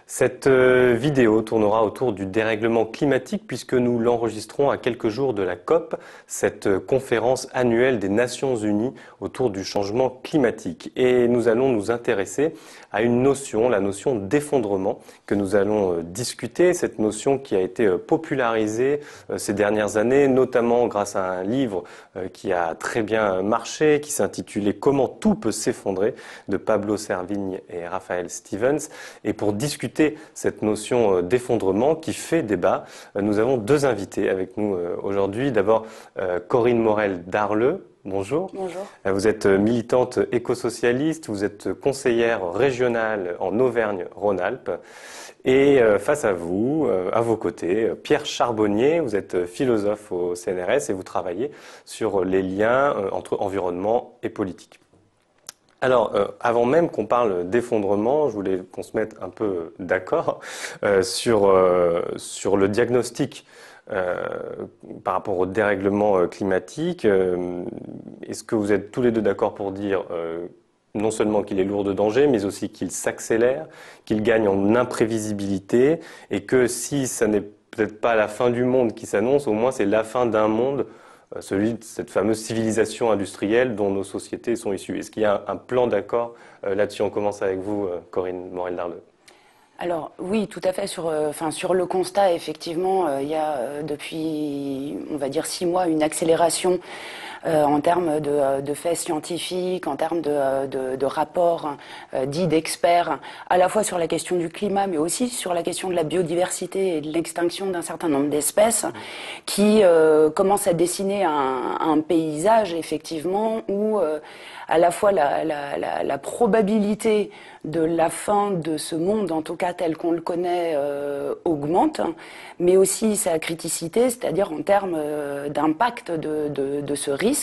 Cette vidéo tournera autour du dérèglement climatique puisque nous l'enregistrons à quelques jours de la COP, cette conférence annuelle des Nations Unies autour du changement climatique. Et nous allons nous intéresser à une notion, la notion d'effondrement, que nous allons discuter, cette notion qui a été popularisée ces dernières années, notamment grâce à un livre qui a très bien marché, qui s'intitulait « Comment tout peut s'effondrer » de Pablo Servigne et Raphaël Stevens. Et pour discuter cette notion d'effondrement qui fait débat, nous avons deux invités avec nous aujourd'hui. D'abord, Corinne Morel-Darleux. Bonjour. Bonjour. Vous êtes militante écosocialiste, vous êtes conseillère régionale en Auvergne-Rhône-Alpes. Et face à vous, à vos côtés, Pierre Charbonnier, vous êtes philosophe au CNRS et vous travaillez sur les liens entre environnement et politique. Alors, avant même qu'on parle d'effondrement, je voulais qu'on se mette un peu d'accord sur le diagnostic par rapport au dérèglement climatique. Est-ce que vous êtes tous les deux d'accord pour dire non seulement qu'il est lourd de danger, mais aussi qu'il s'accélère, qu'il gagne en imprévisibilité, et que si ça n'est peut-être pas la fin du monde qui s'annonce, au moins c'est la fin d'un monde, celui de cette fameuse civilisation industrielle dont nos sociétés sont issues. Est-ce qu'il y a un plan d'accord là-dessus? On commence avec vous, Corinne Morel-Darleux. Alors oui, tout à fait. Sur le constat, effectivement, il y a depuis, on va dire, 6 mois, une accélération en termes de faits scientifiques, en termes de rapports dits d'experts, à la fois sur la question du climat, mais aussi sur la question de la biodiversité et de l'extinction d'un certain nombre d'espèces, qui commencent à dessiner un paysage, effectivement, où à la fois la probabilité de la fin de ce monde, en tout cas tel qu'on le connaît, augmente, mais aussi sa criticité, c'est-à-dire en termes d'impact de ce risque,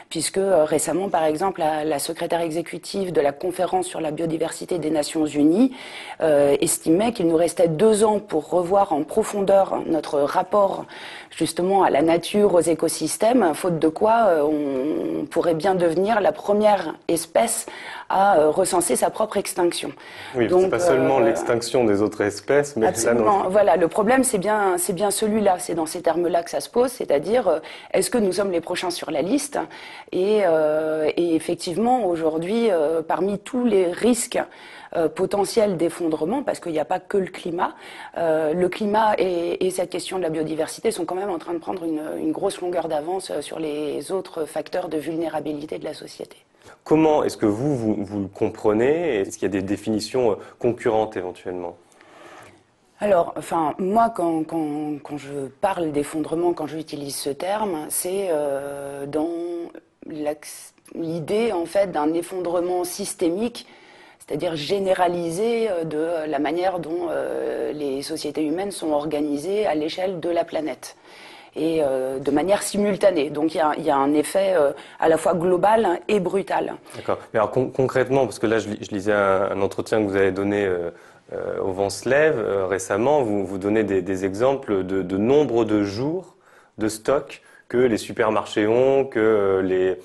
puisque récemment, par exemple, la secrétaire exécutive de la conférence sur la biodiversité des Nations Unies estimait qu'il nous restait 2 ans pour revoir en profondeur notre rapport justement à la nature, aux écosystèmes, faute de quoi on pourrait bien devenir la première espèce à recenser sa propre extinction. Oui, donc, c'est pas seulement l'extinction des autres espèces, mais absolument. Voilà, le problème c'est bien celui-là, c'est dans ces termes-là que ça se pose, c'est-à-dire est-ce que nous sommes les prochains sur la liste et effectivement aujourd'hui parmi tous les risques potentiel d'effondrement, parce qu'il n'y a pas que le climat et cette question de la biodiversité sont quand même en train de prendre une grosse longueur d'avance sur les autres facteurs de vulnérabilité de la société. Comment est-ce que vous le comprenez? Est-ce qu'il y a des définitions concurrentes éventuellement? Alors, moi, quand je parle d'effondrement, quand j'utilise ce terme, c'est dans l'idée, en fait, d'un effondrement systémique, c'est-à-dire généralisé de la manière dont les sociétés humaines sont organisées à l'échelle de la planète et de manière simultanée. Donc il y a un effet à la fois global et brutal. D'accord. Mais alors concrètement, parce que là je lisais un entretien que vous avez donné au Vent se lève récemment, vous donnez des exemples de nombre de jours de stock que les supermarchés ont, que les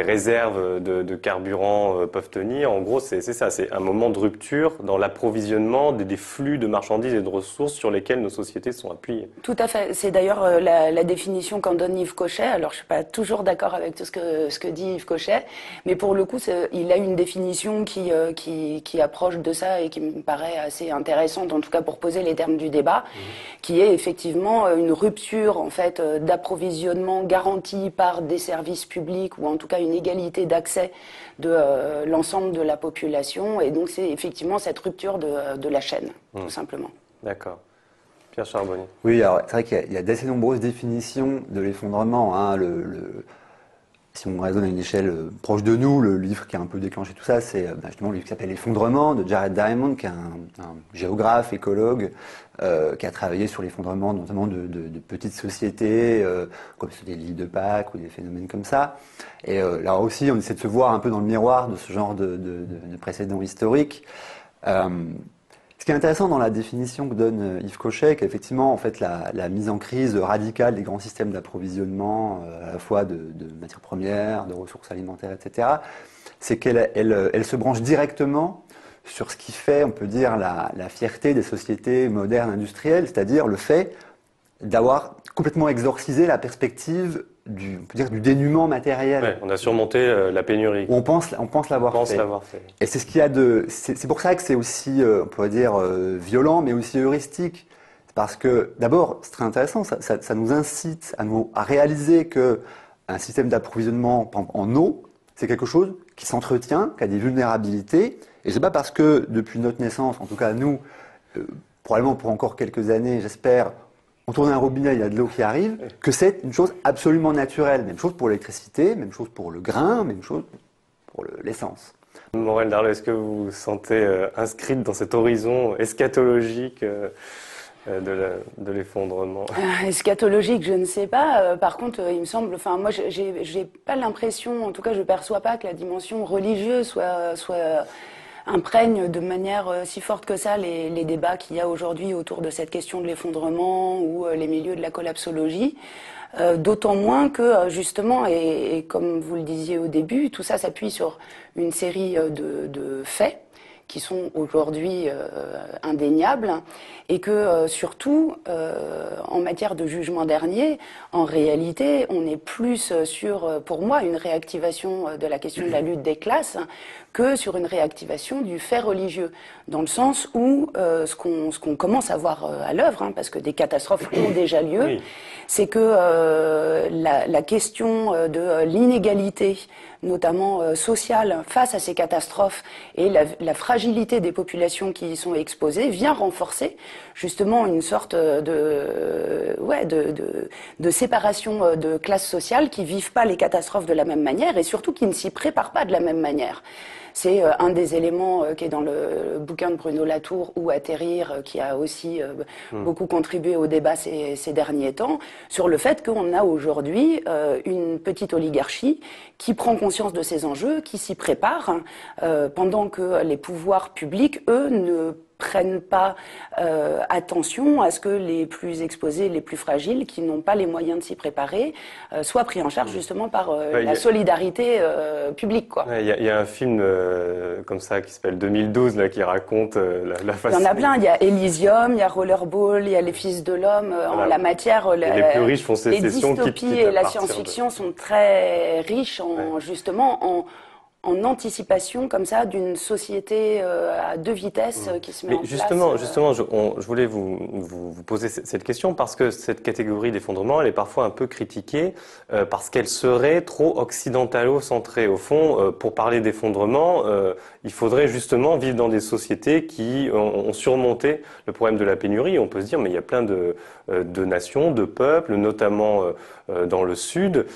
réserves de carburant peuvent tenir. En gros, c'est ça, c'est un moment de rupture dans l'approvisionnement des flux de marchandises et de ressources sur lesquels nos sociétés sont appuyées. Tout à fait. C'est d'ailleurs la définition qu'en donne Yves Cochet. Alors, je suis pas toujours d'accord avec tout ce que dit Yves Cochet, mais pour le coup, il a une définition qui approche de ça et qui me paraît assez intéressante, en tout cas pour poser les termes du débat, qui est effectivement une rupture en fait d'approvisionnement garantie par des services publics ou en tout cas une égalité d'accès de l'ensemble de la population. Et donc c'est effectivement cette rupture de la chaîne, tout simplement. D'accord. Pierre Charbonnier. Oui, alors c'est vrai qu'il y a d'assez nombreuses définitions de l'effondrement. Hein. Si on raisonne à une échelle proche de nous, le livre qui a un peu déclenché tout ça, c'est justement le livre qui s'appelle L'effondrement de Jared Diamond, qui est un géographe, écologue, qui a travaillé sur l'effondrement notamment de petites sociétés, comme sur des lits de Pâques ou des phénomènes comme ça. Et là aussi, on essaie de se voir un peu dans le miroir de ce genre de précédents historiques. Ce qui est intéressant dans la définition que donne Yves Cochet, qu'effectivement, en fait, la mise en crise radicale des grands systèmes d'approvisionnement, à la fois de matières premières, de ressources alimentaires, etc., c'est qu'elle se branche directement sur ce qui fait, on peut dire, la fierté des sociétés modernes industrielles, c'est-à-dire le fait d'avoir complètement exorcisé la perspective on peut dire, du dénuement matériel. Ouais, on a surmonté la pénurie. On pense l'avoir fait. Et c'est ce qu'il y a c'est pour ça que c'est aussi, on pourrait dire, violent, mais aussi heuristique. Parce que, d'abord, c'est très intéressant, ça nous incite à réaliser qu'un système d'approvisionnement en eau, c'est quelque chose qui s'entretient, qui a des vulnérabilités. Et c'est pas parce que, depuis notre naissance, en tout cas nous, probablement pour encore quelques années, j'espère, on tourne un robinet, il y a de l'eau qui arrive, que c'est une chose absolument naturelle. Même chose pour l'électricité, même chose pour le grain, même chose pour l'essence. Maurel Darleux, est-ce que vous vous sentez inscrite dans cet horizon eschatologique de l'effondrement? Eschatologique, je ne sais pas. Par contre, il me semble, enfin, moi, j'ai pas l'impression, en tout cas, je perçois pas que la dimension religieuse soit imprègne de manière si forte que ça les débats qu'il y a aujourd'hui autour de cette question de l'effondrement ou les milieux de la collapsologie. D'autant moins que, justement, et comme vous le disiez au début, tout ça s'appuie sur une série de faits qui sont aujourd'hui indéniables, et que surtout, en matière de jugement dernier, en réalité, on est plus sur, pour moi, une réactivation de la question de la lutte des classes que sur une réactivation du fait religieux, dans le sens où ce qu'on commence à voir à l'œuvre, parce que des catastrophes ont déjà lieu, oui. C'est que la question de l'inégalité, notamment sociale, face à ces catastrophes et la fragilité des populations qui y sont exposées, vient renforcer justement une sorte de séparation de classes sociales qui vivent pas les catastrophes de la même manière et surtout qui ne s'y préparent pas de la même manière. C'est un des éléments qui est dans le bouquin de Bruno Latour, Où atterrir, qui a aussi beaucoup contribué au débat ces derniers temps, sur le fait qu'on a aujourd'hui une petite oligarchie qui prend conscience de ces enjeux, qui s'y prépare, pendant que les pouvoirs publics, eux, ne prennent pas attention à ce que les plus exposés, les plus fragiles, qui n'ont pas les moyens de s'y préparer, soient pris en charge justement par la solidarité publique, quoi. Il y a un film comme ça qui s'appelle 2012 là, qui raconte la façon. Il y en a plein. Il y a Elysium, il y a Rollerball, il y a Les Fils de l'Homme. Voilà. En la matière, les plus riches font sécession. Les dystopies et la science-fiction sont très riches justement en anticipation comme ça d'une société à deux vitesses qui se met en place. Justement, je voulais vous poser cette question parce que cette catégorie d'effondrement, elle est parfois un peu critiquée parce qu'elle serait trop occidentalo-centrée. Au fond, pour parler d'effondrement, il faudrait justement vivre dans des sociétés qui ont surmonté le problème de la pénurie. On peut se dire, mais il y a plein de nations, de peuples, notamment dans le Sud,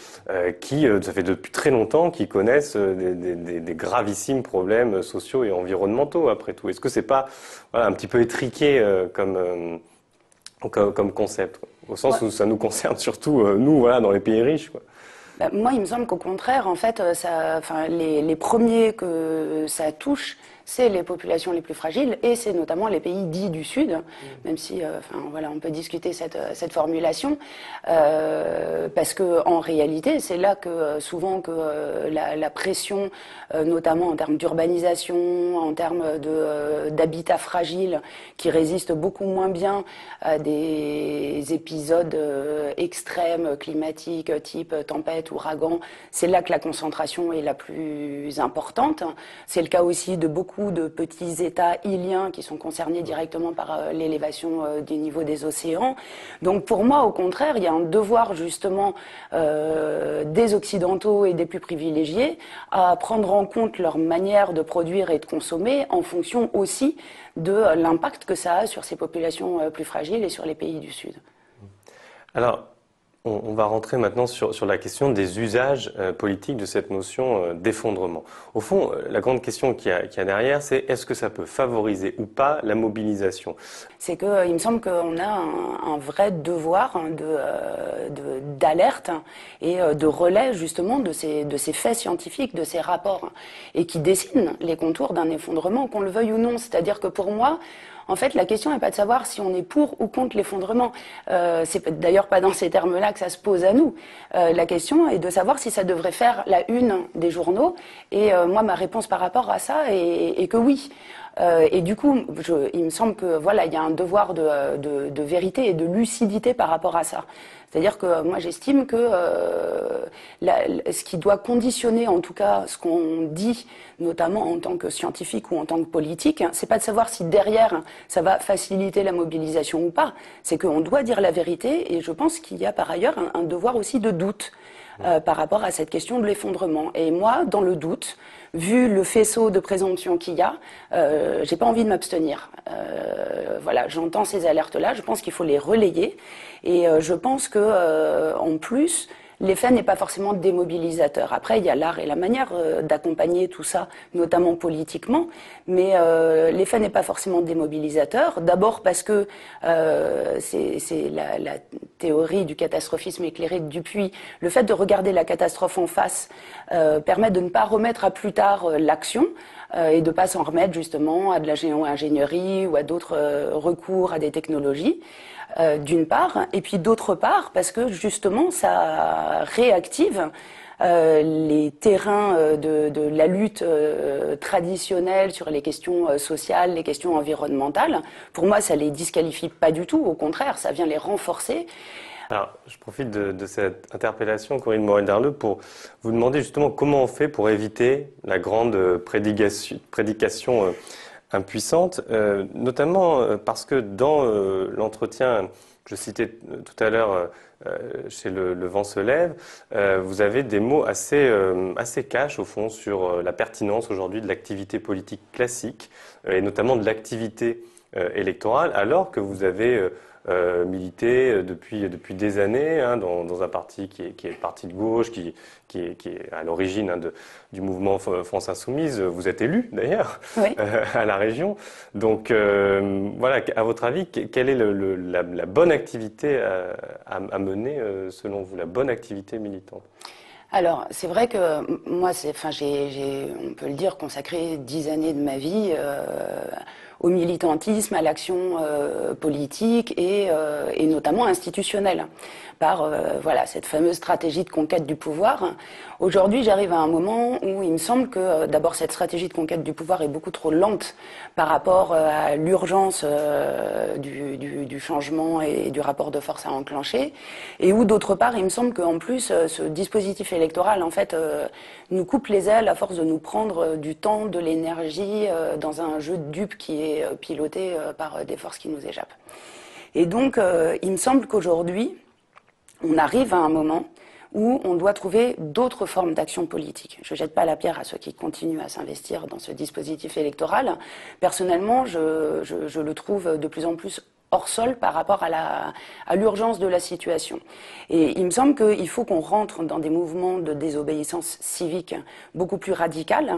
qui, ça fait depuis très longtemps, qui connaissent des gravissimes problèmes sociaux et environnementaux, après tout. Est-ce que c'est pas un petit peu étriqué comme concept, au sens où ça nous concerne surtout, nous, dans les pays riches, quoi. Moi, il me semble qu'au contraire, en fait, les premiers que ça touche, c'est les populations les plus fragiles et c'est notamment les pays dits du Sud, même si, on peut discuter cette formulation, parce que en réalité, c'est là que souvent que la pression, notamment en termes d'urbanisation, en termes d'habitat fragile, qui résiste beaucoup moins bien à des épisodes extrêmes climatiques, type tempête, ouragan, c'est là que la concentration est la plus importante. C'est le cas aussi de beaucoup de petits États îliens qui sont concernés directement par l'élévation du niveau des océans. Donc pour moi, au contraire, il y a un devoir justement des Occidentaux et des plus privilégiés à prendre en compte leur manière de produire et de consommer en fonction aussi de l'impact que ça a sur ces populations plus fragiles et sur les pays du Sud. Alors, on va rentrer maintenant sur la question des usages politiques de cette notion d'effondrement. Au fond, la grande question qu'il y a derrière, c'est est-ce que ça peut favoriser ou pas la mobilisation ? C'est qu'il me semble qu'on a un vrai devoir d'alerte et de relais justement de ces faits scientifiques, de ces rapports, et qui dessinent les contours d'un effondrement, qu'on le veuille ou non. C'est-à-dire que pour moi, en fait, la question n'est pas de savoir si on est pour ou contre l'effondrement. C'est d'ailleurs pas dans ces termes-là que ça se pose à nous. La question est de savoir si ça devrait faire la une des journaux. Et moi, ma réponse par rapport à ça est que oui. Et du coup, il me semble que voilà, il y a un devoir de vérité et de lucidité par rapport à ça. C'est-à-dire que moi, j'estime que ce qui doit conditionner, en tout cas, ce qu'on dit, notamment en tant que scientifique ou en tant que politique, c'est pas de savoir si derrière ça va faciliter la mobilisation ou pas. C'est qu'on doit dire la vérité, et je pense qu'il y a par ailleurs un devoir aussi de doute. Par rapport à cette question de l'effondrement. Et moi, dans le doute, vu le faisceau de présomption qu'il y a, j'ai pas envie de m'abstenir. Voilà, j'entends ces alertes-là, je pense qu'il faut les relayer, et je pense que en plus, l'effet n'est pas forcément démobilisateur. Après, il y a l'art et la manière d'accompagner tout ça, notamment politiquement, mais l'effet n'est pas forcément démobilisateur. D'abord parce que c'est la théorie du catastrophisme éclairé de Dupuy. Le fait de regarder la catastrophe en face permet de ne pas remettre à plus tard l'action et de ne pas s'en remettre justement à de la géo-ingénierie ou à d'autres recours à des technologies. D'une part, et puis d'autre part, parce que justement, ça réactive les terrains de la lutte traditionnelle sur les questions sociales, les questions environnementales. Pour moi, ça les disqualifie pas du tout, au contraire, ça vient les renforcer. Alors, je profite de cette interpellation, Corinne Morel-Darleux, pour vous demander justement comment on fait pour éviter la grande prédication impuissante, notamment parce que dans l'entretien que je citais tout à l'heure chez Le Vent se lève, vous avez des mots assez cash au fond sur la pertinence aujourd'hui de l'activité politique classique et notamment de l'activité électorale, alors que vous avez milité depuis des années dans un parti qui est le parti de gauche, qui est à l'origine du mouvement France Insoumise. Vous êtes élu d'ailleurs Oui. À la région. Donc voilà, à votre avis, quelle est la bonne activité à mener selon vous, la bonne activité militante? Alors, c'est vrai que moi, on peut le dire, consacré 10 années de ma vie au militantisme, à l'action politique et notamment institutionnelle, par voilà cette fameuse stratégie de conquête du pouvoir. Aujourd'hui, j'arrive à un moment où il me semble que d'abord cette stratégie de conquête du pouvoir est beaucoup trop lente par rapport à l'urgence du changement et du rapport de force à enclencher, et où d'autre part, il me semble qu'en plus ce dispositif électoral en fait nous coupe les ailes à force de nous prendre du temps, de l'énergie dans un jeu de dupes qui est piloté par des forces qui nous échappent. Et donc, il me semble qu'aujourd'hui, on arrive à un moment où on doit trouver d'autres formes d'action politique. Je ne jette pas la pierre à ceux qui continuent à s'investir dans ce dispositif électoral. Personnellement, je le trouve de plus en plus hors sol par rapport à l'urgence de la situation. Et il me semble qu'il faut qu'on rentre dans des mouvements de désobéissance civique beaucoup plus radicales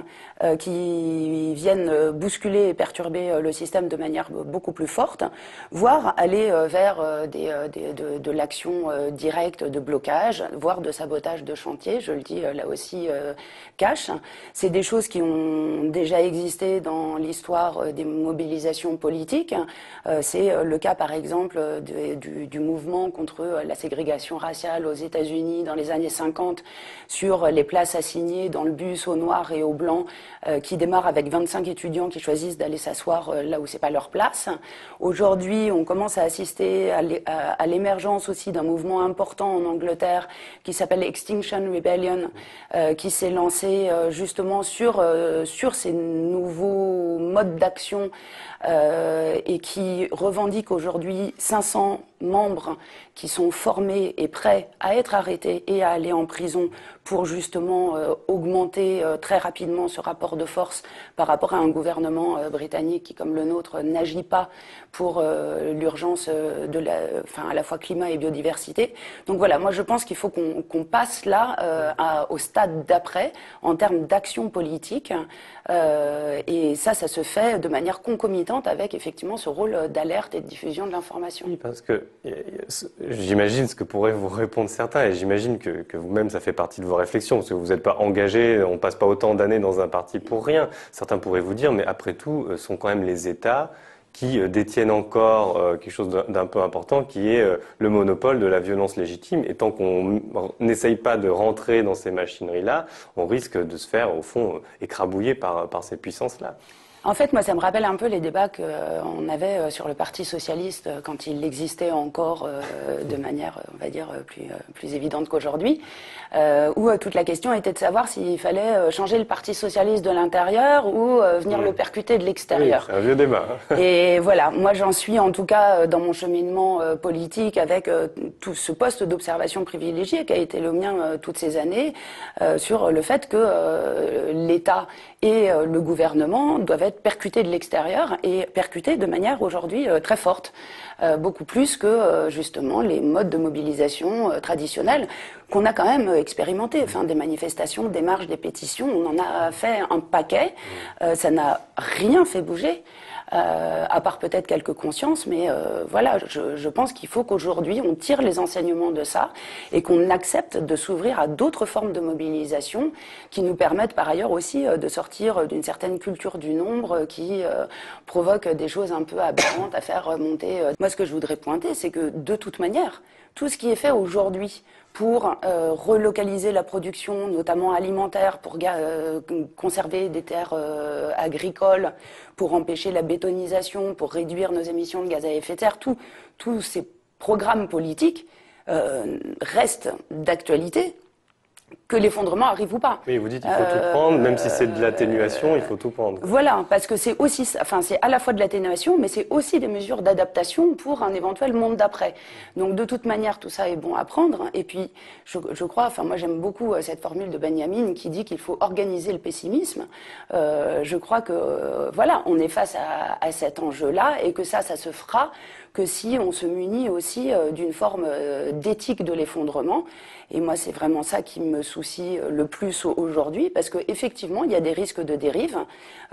qui viennent bousculer et perturber le système de manière beaucoup plus forte, voire aller vers de l'action directe de blocage, voire de sabotage de chantier, je le dis là aussi cash. C'est des choses qui ont déjà existé dans l'histoire des mobilisations politiques. C'est le cas par exemple du mouvement contre la ségrégation raciale aux États-Unis dans les années 50 sur les places assignées dans le bus aux Noirs et aux Blancs qui démarre avec 25 étudiants qui choisissent d'aller s'asseoir là où c'est pas leur place. Aujourd'hui, on commence à assister à l'émergence aussi d'un mouvement important en Angleterre qui s'appelle Extinction Rebellion, qui s'est lancé justement sur ces nouveaux modes d'action et qui revendique aujourd'hui 500 membres qui sont formés et prêts à être arrêtés et à aller en prison pour justement augmenter très rapidement ce rapport de force par rapport à un gouvernement britannique qui, comme le nôtre, n'agit pas pour l'urgence à la fois climat et biodiversité. Donc voilà, moi je pense qu'il faut qu'on passe là au stade d'après en termes d'action politique et ça se fait de manière concomitante avec effectivement ce rôle d'alerte et de diffusion de l'information. Oui, parce que j'imagine ce que pourraient vous répondre certains, et j'imagine que vous-même ça fait partie de vos réflexions, parce que vous n'êtes pas engagé, on passe pas autant d'années dans un parti pour rien. Certains pourraient vous dire, mais après tout, ce sont quand même les États qui détiennent encore quelque chose d'un peu important, qui est le monopole de la violence légitime. Et tant qu'on n'essaye pas de rentrer dans ces machineries-là, on risque de se faire, au fond, écrabouiller par ces puissances-là. En fait, moi, ça me rappelle un peu les débats qu'on avait sur le Parti socialiste quand il existait encore de manière, on va dire, plus évidente qu'aujourd'hui, où toute la question était de savoir s'il fallait changer le Parti socialiste de l'intérieur ou venir le percuter de l'extérieur. Oui, c'est un vieux débat. Et voilà, moi j'en suis en tout cas dans mon cheminement politique avec tout ce poste d'observation privilégié qui a été le mien toutes ces années sur le fait que l'État et le gouvernement doivent être percutés de l'extérieur et percutés de manière aujourd'hui très forte, beaucoup plus que justement les modes de mobilisation traditionnels qu'on a quand même expérimenté. Enfin, des manifestations, des marches, des pétitions, on en a fait un paquet. Ça n'a rien fait bouger. À part peut-être quelques consciences, mais voilà, je pense qu'il faut qu'aujourd'hui on tire les enseignements de ça et qu'on accepte de s'ouvrir à d'autres formes de mobilisation qui nous permettent par ailleurs aussi de sortir d'une certaine culture du nombre qui provoque des choses un peu aberrantes à faire remonter. Moi, ce que je voudrais pointer, c'est que de toute manière, tout ce qui est fait aujourd'hui pour relocaliser la production, notamment alimentaire, pour conserver des terres agricoles, pour empêcher la bétonisation, pour réduire nos émissions de gaz à effet de serre, tous ces programmes politiques restent d'actualité, que l'effondrement arrive ou pas. Oui, vous dites qu'il faut tout prendre, même si c'est de l'atténuation, il faut tout prendre. Voilà, parce que c'est aussi, enfin, c'est à la fois de l'atténuation, mais c'est aussi des mesures d'adaptation pour un éventuel monde d'après. Donc, de toute manière, tout ça est bon à prendre. Et puis, je crois, enfin, moi, j'aime beaucoup cette formule de Benjamin qui dit qu'il faut organiser le pessimisme. Je crois que, voilà, on est face à cet enjeu-là et que ça se fera que si on se munit aussi d'une forme d'éthique de l'effondrement. Et moi, c'est vraiment ça qui me soucie le plus aujourd'hui, parce qu'effectivement, il y a des risques de dérive.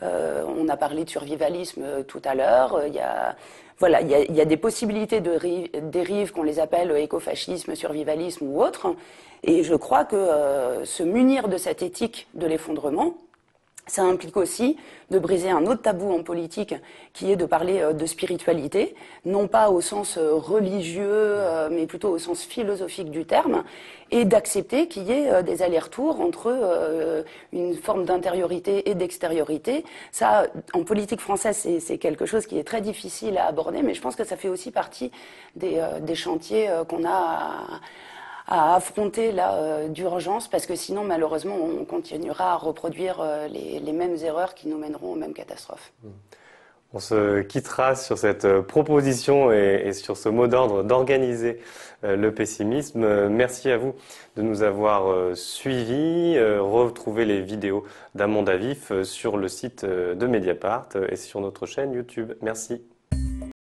On a parlé de survivalisme tout à l'heure. Il y a des possibilités de dérive, qu'on les appelle écofascisme, survivalisme ou autre. Et je crois que se munir de cette éthique de l'effondrement, ça implique aussi de briser un autre tabou en politique qui est de parler de spiritualité, non pas au sens religieux, mais plutôt au sens philosophique du terme, et d'accepter qu'il y ait des allers-retours entre une forme d'intériorité et d'extériorité. Ça, en politique française, c'est quelque chose qui est très difficile à aborder, mais je pense que ça fait aussi partie des chantiers qu'on a à affronter là d'urgence, parce que sinon malheureusement on continuera à reproduire les mêmes erreurs qui nous mèneront aux mêmes catastrophes. On se quittera sur cette proposition et sur ce mot d'ordre d'organiser le pessimisme. Merci à vous de nous avoir suivis. Retrouvez les vidéos d'Amanda Vif sur le site de Mediapart et sur notre chaîne YouTube. Merci.